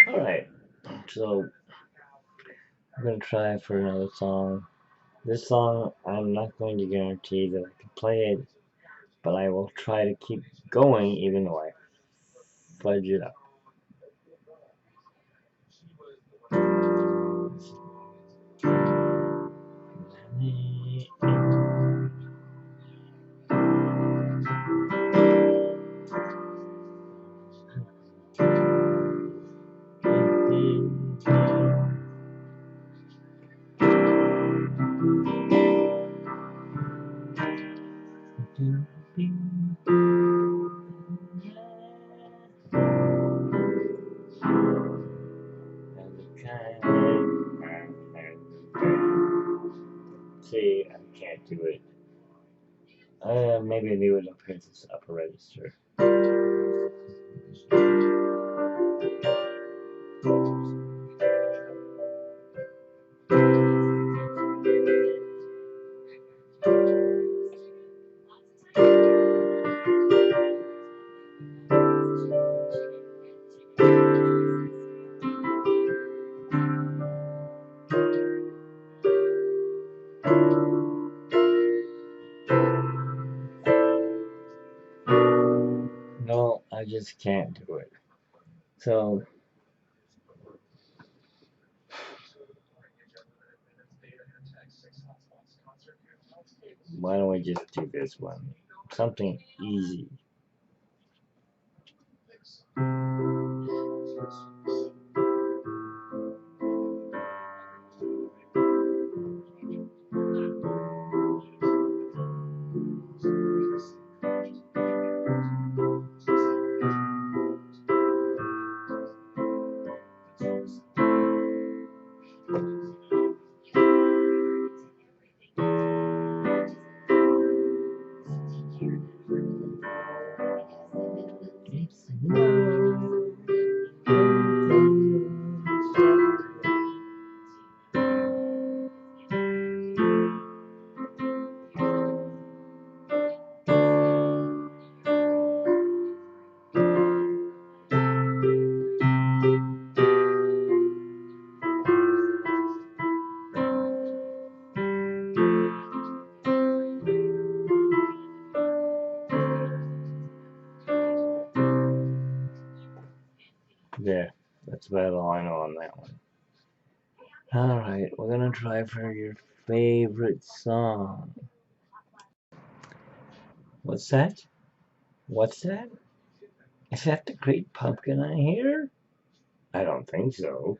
Alright, so I'm gonna try for another song. This song, I'm not going to guarantee that I can play it, but I will try to keep going even though I fudge it up. See, I can't do it. Maybe I do it up here, this upper register. No, I just can't do it. So, why don't we just do this one? Something easy. There, that's about all I know on that one. Alright, we're gonna try for your favorite song. What's that? What's that? Is that the Great Pumpkin I hear? I don't think so.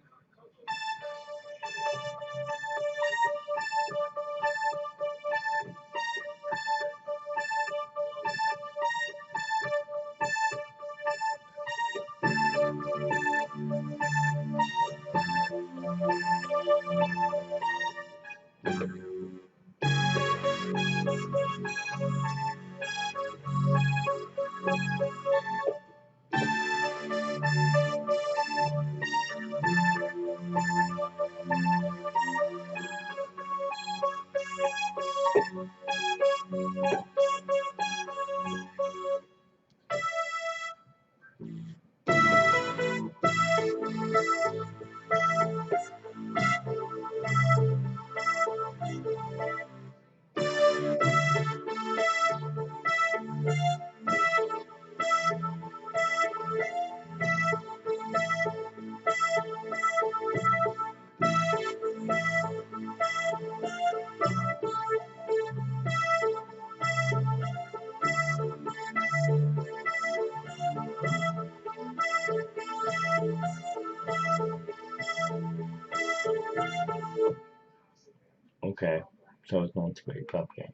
Okay, so it's not the Great Pumpkin.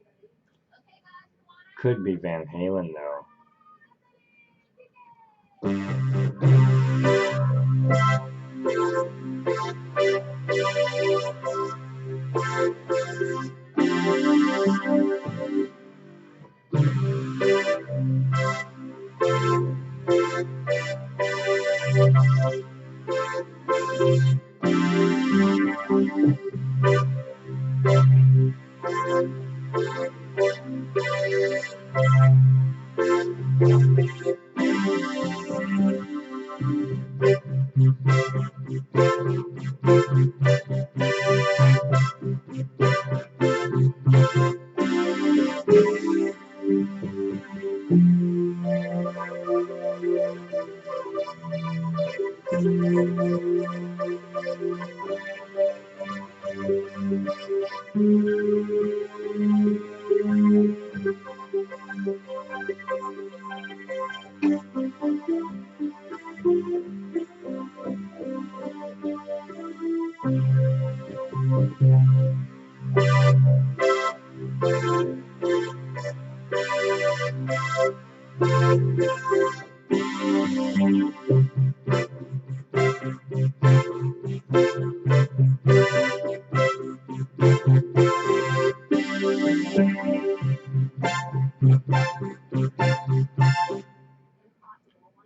Could be Van Halen though.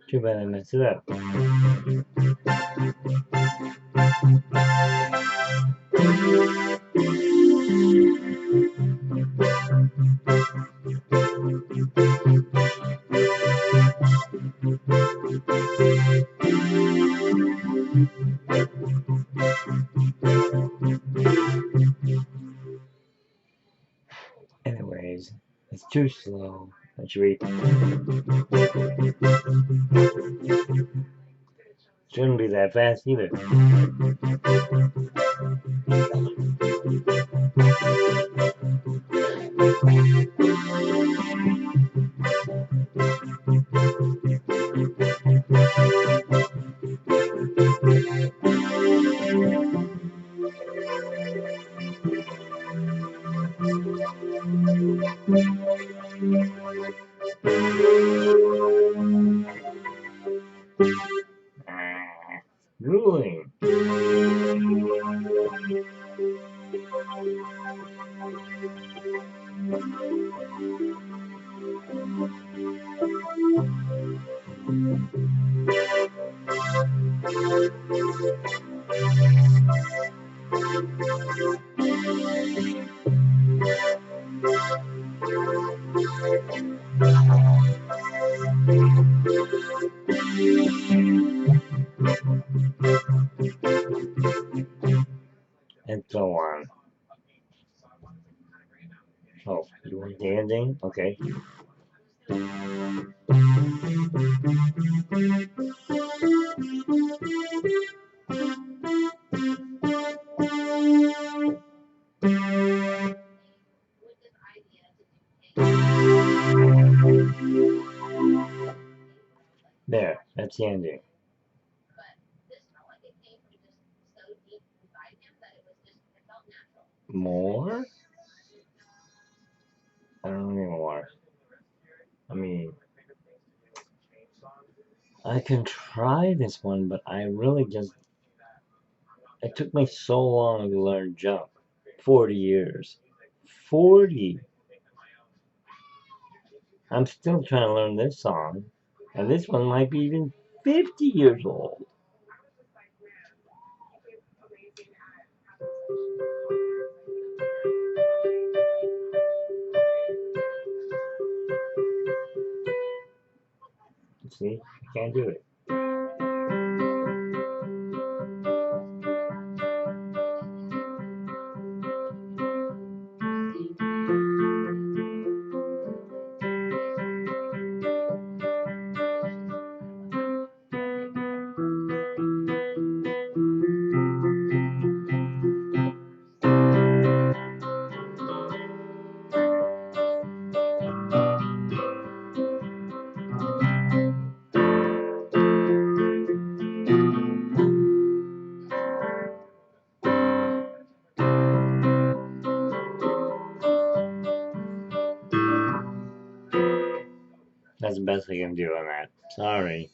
Too bad I messed it up. Anyways, it's too slow. I should read. Shouldn't be that fast either. Ruling. And so on. Oh, you want the ending? Okay. There, that's the ending. More? I don't need more. I mean, I can try this one, but I really just. It took me so long to learn jump. 40 years. 40! I'm still trying to learn this song, and this one might be even 50 years old. See? I can't do it. That's the best I can do on that. Sorry.